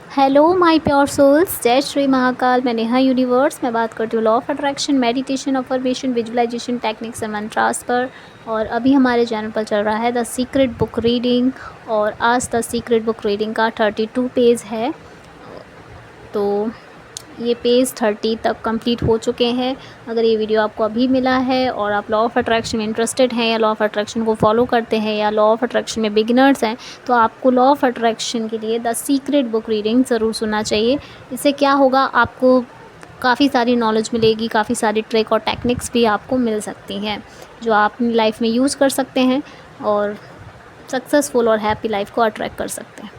Hello my pure souls, जय श्री महाकाल। मैं Neha universe में बात करती हूँ law of attraction, meditation, affirmation, visualisation techniques and mantras पर। और अभी हमारे चैनल पर चल रहा है द सीक्रेट बुक रीडिंग, और आज द सीक्रेट बुक रीडिंग का 32 पेज है। तो ये पेज 30 तक कंप्लीट हो चुके हैं। अगर ये वीडियो आपको अभी मिला है और आप लॉ ऑफ अट्रैक्शन में इंटरेस्टेड हैं या लॉ ऑफ अट्रैक्शन को फॉलो करते हैं या लॉ ऑफ अट्रैक्शन में बिगिनर्स हैं, तो आपको लॉ ऑफ अट्रैक्शन के लिए द सीक्रेट बुक रीडिंग ज़रूर सुनना चाहिए। इससे क्या होगा, आपको काफ़ी सारी नॉलेज मिलेगी, काफ़ी सारी ट्रिक और टेक्निक्स भी आपको मिल सकती हैं जो आप अपनी लाइफ में यूज़ कर सकते हैं और सक्सेसफुल और हैप्पी लाइफ को अट्रैक्ट कर सकते हैं।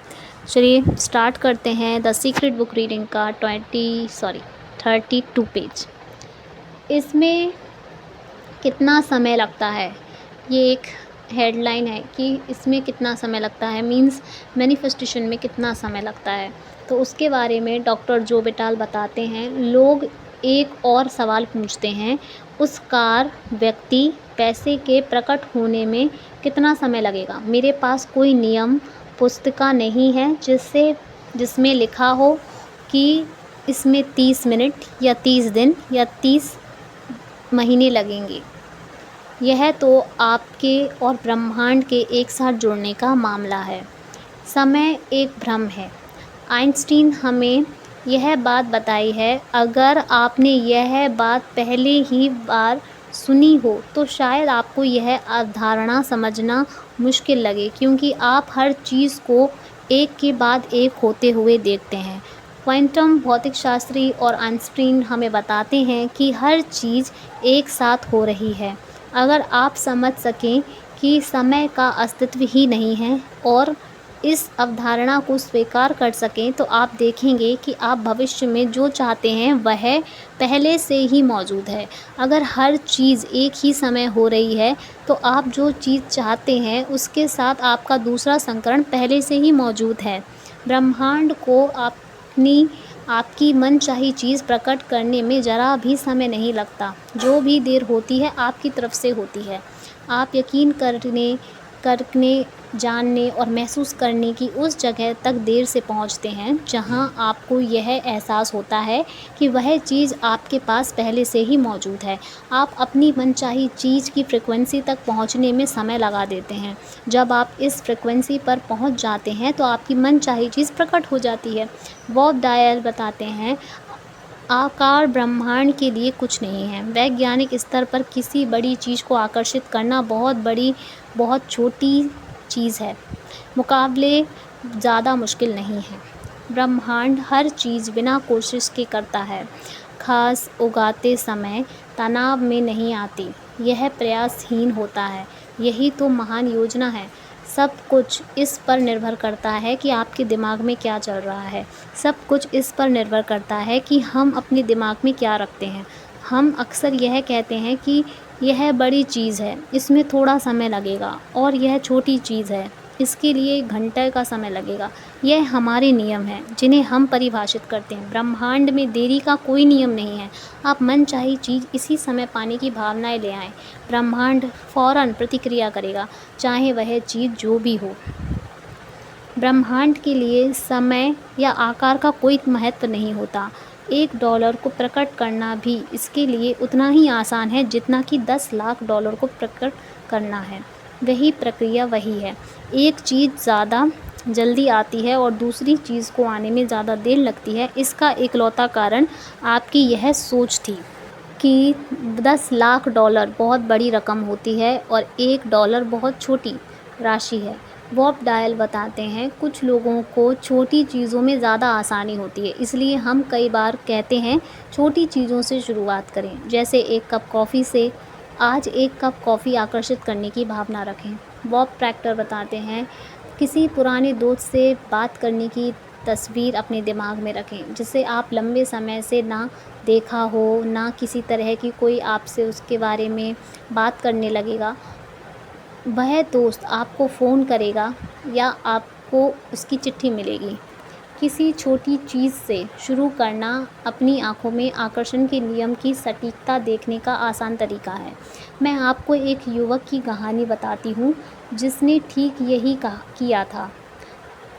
चलिए स्टार्ट करते हैं द सीक्रेट बुक रीडिंग का 32 पेज। इसमें कितना समय लगता है, ये एक हेडलाइन है कि इसमें कितना समय लगता है, मींस मैनिफेस्टेशन में कितना समय लगता है। तो उसके बारे में डॉक्टर जो बिटाल बताते हैं, लोग एक और सवाल पूछते हैं, उस कार व्यक्ति पैसे के प्रकट होने में कितना समय लगेगा। मेरे पास कोई नियम पुस्तिका नहीं है जिसमें लिखा हो कि इसमें 30 मिनट या 30 दिन या 30 महीने लगेंगे। यह तो आपके और ब्रह्मांड के एक साथ जुड़ने का मामला है। समय एक भ्रम है। आइंस्टीन हमें यह बात बताई है। अगर आपने यह बात पहले ही बार सुनी हो तो शायद आपको यह अवधारणा समझना मुश्किल लगे, क्योंकि आप हर चीज़ को एक के बाद एक होते हुए देखते हैं। क्वांटम भौतिक शास्त्री और आइंस्टीन हमें बताते हैं कि हर चीज़ एक साथ हो रही है। अगर आप समझ सकें कि समय का अस्तित्व ही नहीं है और इस अवधारणा को स्वीकार कर सकें, तो आप देखेंगे कि आप भविष्य में जो चाहते हैं वह पहले से ही मौजूद है। अगर हर चीज़ एक ही समय हो रही है तो आप जो चीज़ चाहते हैं उसके साथ आपका दूसरा संस्करण पहले से ही मौजूद है। ब्रह्मांड को आपकी मनचाही चीज़ प्रकट करने में ज़रा भी समय नहीं लगता। जो भी देर होती है आपकी तरफ से होती है। आप यकीन करने, जानने और महसूस करने की उस जगह तक देर से पहुंचते हैं जहां आपको यह एहसास होता है कि वह चीज़ आपके पास पहले से ही मौजूद है। आप अपनी मनचाही चीज़ की फ्रिक्वेंसी तक पहुंचने में समय लगा देते हैं। जब आप इस फ्रिक्वेंसी पर पहुंच जाते हैं तो आपकी मनचाही चीज़ प्रकट हो जाती है। बॉब डायल बताते हैं, आकार ब्रह्मांड के लिए कुछ नहीं है। वैज्ञानिक स्तर पर किसी बड़ी चीज़ को आकर्षित करना बहुत छोटी चीज़ है, मुकाबले ज़्यादा मुश्किल नहीं है। ब्रह्मांड हर चीज़ बिना कोशिश के करता है। घास उगाते समय तनाव में नहीं आती, यह प्रयासहीन होता है। यही तो महान योजना है। सब कुछ इस पर निर्भर करता है कि आपके दिमाग में क्या चल रहा है। सब कुछ इस पर निर्भर करता है कि हम अपने दिमाग में क्या रखते हैं। हम अक्सर यह कहते हैं कि यह बड़ी चीज़ है, इसमें थोड़ा समय लगेगा, और यह छोटी चीज़ है, इसके लिए घंटे का समय लगेगा। यह हमारे नियम हैं जिन्हें हम परिभाषित करते हैं। ब्रह्मांड में देरी का कोई नियम नहीं है। आप मनचाही चीज़ इसी समय पाने की भावनाएं ले आएं, ब्रह्मांड फ़ौरन प्रतिक्रिया करेगा, चाहे वह चीज़ जो भी हो। ब्रह्मांड के लिए समय या आकार का कोई महत्व नहीं होता। $1 को प्रकट करना भी इसके लिए उतना ही आसान है जितना कि 10 लाख डॉलर को प्रकट करना है। वही प्रक्रिया वही है। एक चीज़ ज़्यादा जल्दी आती है और दूसरी चीज़ को आने में ज़्यादा देर लगती है। इसका इकलौता कारण आपकी यह सोच थी कि 10 लाख डॉलर बहुत बड़ी रकम होती है और $1 बहुत छोटी राशि है। बॉब डायल बताते हैं, कुछ लोगों को छोटी चीज़ों में ज़्यादा आसानी होती है, इसलिए हम कई बार कहते हैं छोटी चीज़ों से शुरुआत करें, जैसे एक कप कॉफ़ी से। आज एक कप कॉफ़ी आकर्षित करने की भावना रखें। बॉब प्रैक्टर बताते हैं, किसी पुराने दोस्त से बात करने की तस्वीर अपने दिमाग में रखें जिसे आप लंबे समय से ना देखा हो, ना किसी तरह की कोई आपसे उसके बारे में बात करने लगेगा। वह दोस्त आपको फ़ोन करेगा या आपको उसकी चिट्ठी मिलेगी। किसी छोटी चीज़ से शुरू करना अपनी आँखों में आकर्षण के नियम की सटीकता देखने का आसान तरीका है। मैं आपको एक युवक की कहानी बताती हूँ जिसने ठीक यही किया था।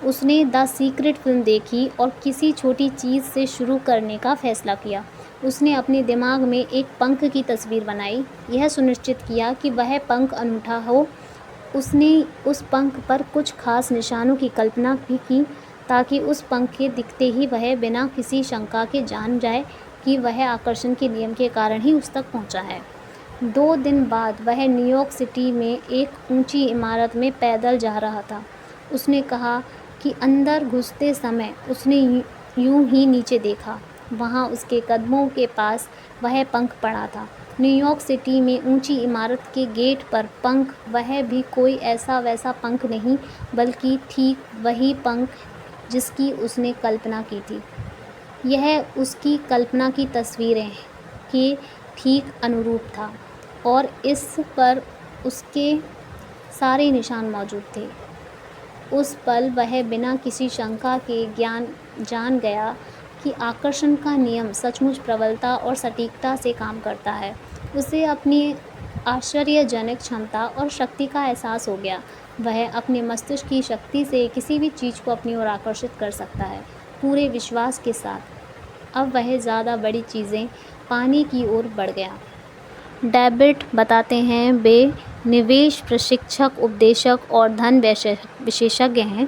उसने द सीक्रेट फ़िल्म देखी और किसी छोटी चीज़ से शुरू करने का फ़ैसला किया। उसने अपने दिमाग में एक पंख की तस्वीर बनाई, यह सुनिश्चित किया कि वह पंख अनूठा हो। उसने उस पंख पर कुछ ख़ास निशानों की कल्पना भी की, ताकि उस पंख के दिखते ही वह बिना किसी शंका के जान जाए कि वह आकर्षण के नियम के कारण ही उस तक पहुँचा है। 2 दिन बाद वह न्यूयॉर्क सिटी में एक ऊंची इमारत में पैदल जा रहा था। उसने कहा कि अंदर घुसते समय उसने यूं ही नीचे देखा। वहां उसके कदमों के पास वह पंख पड़ा था। न्यूयॉर्क सिटी में ऊंची इमारत के गेट पर पंख, वह भी कोई ऐसा वैसा पंख नहीं, बल्कि ठीक वही पंख जिसकी उसने कल्पना की थी। यह उसकी कल्पना की तस्वीरें के ठीक अनुरूप था और इस पर उसके सारे निशान मौजूद थे। उस पल वह बिना किसी शंका के जान गया कि आकर्षण का नियम सचमुच प्रबलता और सटीकता से काम करता है। उसे अपनी आश्चर्यजनक क्षमता और शक्ति का एहसास हो गया। वह अपने मस्तिष्क की शक्ति से किसी भी चीज़ को अपनी ओर आकर्षित कर सकता है, पूरे विश्वास के साथ। अब वह ज़्यादा बड़ी चीज़ें पाने की ओर बढ़ गया। डेविड बताते हैं, वे निवेश प्रशिक्षक, उपदेशक और धन विशेषज्ञ हैं।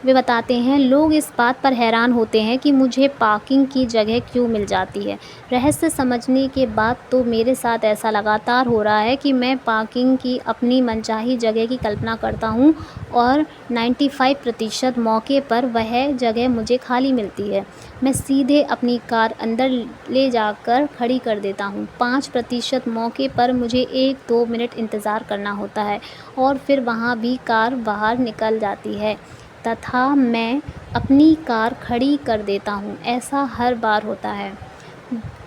वे बताते हैं, लोग इस बात पर हैरान होते हैं कि मुझे पार्किंग की जगह क्यों मिल जाती है। रहस्य समझने के बाद तो मेरे साथ ऐसा लगातार हो रहा है कि मैं पार्किंग की अपनी मनचाही जगह की कल्पना करता हूँ और 95% मौके पर वह जगह मुझे खाली मिलती है। मैं सीधे अपनी कार अंदर ले जाकर खड़ी कर देता हूँ। 5% मौके पर मुझे 1-2 मिनट इंतज़ार करना होता है और फिर वहाँ भी कार बाहर निकल जाती है तथा मैं अपनी कार खड़ी कर देता हूँ। ऐसा हर बार होता है।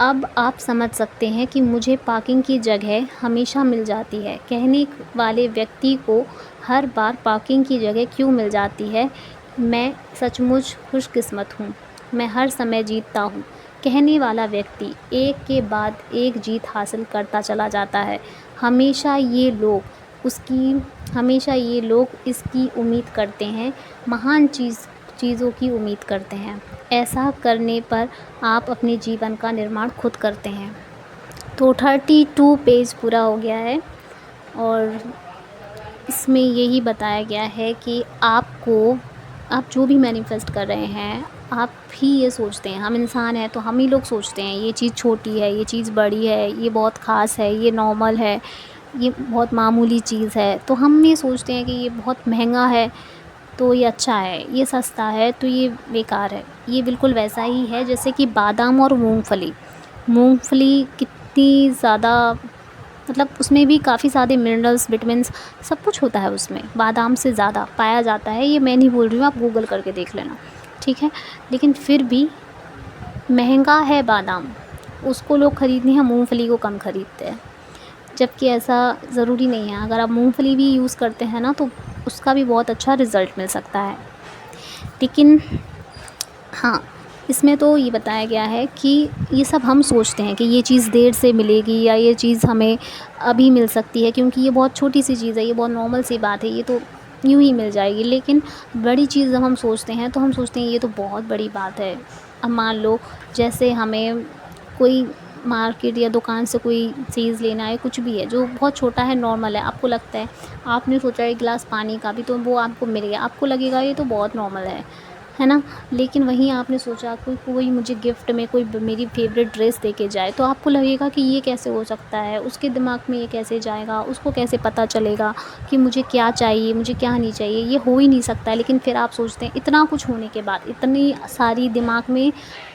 अब आप समझ सकते हैं कि मुझे पार्किंग की जगह हमेशा मिल जाती है। कहने वाले व्यक्ति को हर बार पार्किंग की जगह क्यों मिल जाती है, मैं सचमुच खुशकिस्मत हूँ, मैं हर समय जीतता हूँ। कहने वाला व्यक्ति एक के बाद एक जीत हासिल करता चला जाता है। हमेशा ये लोग इसकी उम्मीद करते हैं, महान चीज़ों की उम्मीद करते हैं। ऐसा करने पर आप अपने जीवन का निर्माण खुद करते हैं। तो 32 पेज पूरा हो गया है और इसमें यही बताया गया है कि आप जो भी मैनिफेस्ट कर रहे हैं, आप भी ये सोचते हैं, हम इंसान हैं तो हम ही लोग सोचते हैं ये चीज़ छोटी है, ये चीज़ बड़ी है, ये बहुत ख़ास है, ये नॉर्मल है, ये बहुत मामूली चीज़ है। तो हम ये सोचते हैं कि ये बहुत महंगा है तो ये अच्छा है, ये सस्ता है तो ये बेकार है। ये बिल्कुल वैसा ही है जैसे कि बादाम और मूंगफली कितनी ज़्यादा, मतलब उसमें भी काफ़ी सारे मिनरल्स, विटामिन्स, सब कुछ होता है उसमें, बादाम से ज़्यादा पाया जाता है। ये मैं नहीं बोल रही हूँ, आप गूगल करके देख लेना, ठीक है। लेकिन फिर भी महंगा है बादाम, उसको लोग ख़रीदते हैं, मूंगफली को कम ख़रीदते हैं, जबकि ऐसा ज़रूरी नहीं है। अगर आप मूंगफली भी यूज़ करते हैं ना तो उसका भी बहुत अच्छा रिज़ल्ट मिल सकता है। लेकिन हाँ, इसमें तो ये बताया गया है कि ये सब हम सोचते हैं कि ये चीज़ देर से मिलेगी या ये चीज़ हमें अभी मिल सकती है, क्योंकि ये बहुत छोटी सी चीज़ है, ये बहुत नॉर्मल सी बात है, ये तो यूँ ही मिल जाएगी। लेकिन बड़ी चीज़ जब हम सोचते हैं तो हम सोचते हैं ये तो बहुत बड़ी बात है। अब मान लो जैसे हमें कोई मार्केट या दुकान से कोई चीज़ लेना है, कुछ भी है जो बहुत छोटा है, नॉर्मल है, आपको लगता है, आपने सोचा एक गिलास पानी का भी, तो वो आपको मिल गया, आपको लगेगा ये तो बहुत नॉर्मल है ना। लेकिन वहीं आपने सोचा कोई मुझे गिफ्ट में कोई मेरी फेवरेट ड्रेस दे के जाए, तो आपको लगेगा कि ये कैसे हो सकता है, उसके दिमाग में ये कैसे जाएगा, उसको कैसे पता चलेगा कि मुझे क्या चाहिए, मुझे क्या नहीं चाहिए, ये हो ही नहीं सकता है। लेकिन फिर आप सोचते हैं, इतना कुछ होने के बाद, इतनी सारी दिमाग में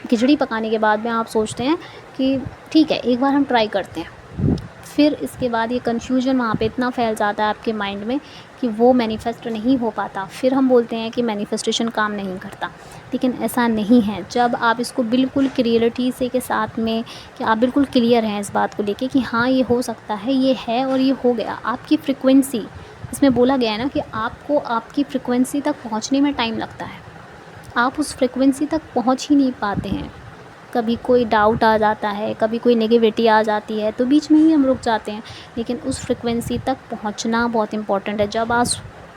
खिचड़ी पकाने के बाद में आप सोचते हैं कि ठीक है, एक बार हम ट्राई करते हैं। फिर इसके बाद ये कन्फ्यूजन वहाँ पे इतना फैल जाता है आपके माइंड में कि वो मैनिफेस्ट नहीं हो पाता। फिर हम बोलते हैं कि मैनिफेस्टेशन काम नहीं करता, लेकिन ऐसा नहीं है। जब आप इसको बिल्कुल क्लियरिटी से के साथ में, कि आप बिल्कुल क्लियर हैं इस बात को लेके कि हाँ ये हो सकता है, ये है और ये हो गया, आपकी फ्रिक्वेंसी, इसमें बोला गया है ना कि आपको आपकी फ्रिक्वेंसी तक पहुँचने में टाइम लगता है, आप उस फ्रिक्वेंसी तक पहुँच ही नहीं पाते हैं। कभी कोई डाउट आ जाता है, कभी कोई नेगेटिविटी आ जाती है, तो बीच में ही हम रुक जाते हैं। लेकिन उस फ्रिक्वेंसी तक पहुंचना बहुत इम्पॉर्टेंट है। जब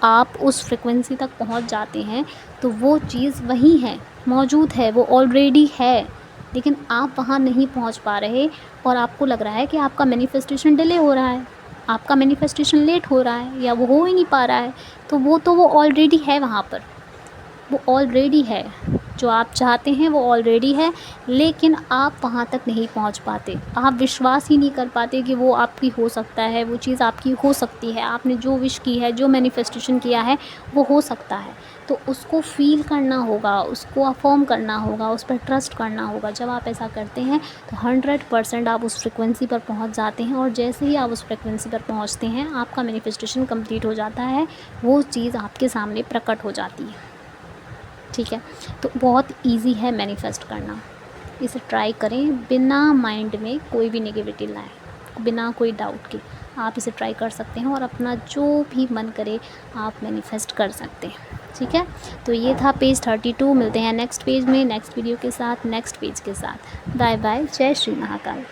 आप उस फ्रिक्वेंसी तक पहुंच जाते हैं तो वो चीज़ वहीं है, मौजूद है, वो ऑलरेडी है, लेकिन आप वहाँ नहीं पहुंच पा रहे और आपको लग रहा है कि आपका मैनिफेस्टेशन डिले हो रहा है, आपका मैनिफेस्टेशन लेट हो रहा है या वो हो ही नहीं पा रहा है। तो वो ऑलरेडी है वहाँ पर, वो ऑलरेडी है, जो आप चाहते हैं वो ऑलरेडी है, लेकिन आप वहाँ तक नहीं पहुँच पाते। आप विश्वास ही नहीं कर पाते कि वो आपकी हो सकता है, वो चीज़ आपकी हो सकती है, आपने जो विश की है, जो मैनिफेस्टेशन किया है वो हो सकता है। तो उसको फ़ील करना होगा, उसको अफ़र्म करना होगा, उस पर ट्रस्ट करना होगा। जब आप ऐसा करते हैं तो 100% आप उस फ्रिक्वेंसी पर पहुँच जाते हैं, और जैसे ही आप उस फ्रिक्वेंसी पर पहुँचते हैं आपका मैनिफेस्टेशन कंप्लीट हो जाता है, वो चीज़ आपके सामने प्रकट हो जाती है। ठीक है, तो बहुत इजी है मैनिफेस्ट करना। इसे ट्राई करें बिना माइंड में कोई भी नेगेटिविटी लाएं, बिना कोई डाउट के आप इसे ट्राई कर सकते हैं और अपना जो भी मन करे आप मैनिफेस्ट कर सकते हैं। ठीक है, तो ये था पेज 32। मिलते हैं नेक्स्ट पेज में, नेक्स्ट वीडियो के साथ, नेक्स्ट पेज के साथ। बाय बाय, जय श्री महाकाल।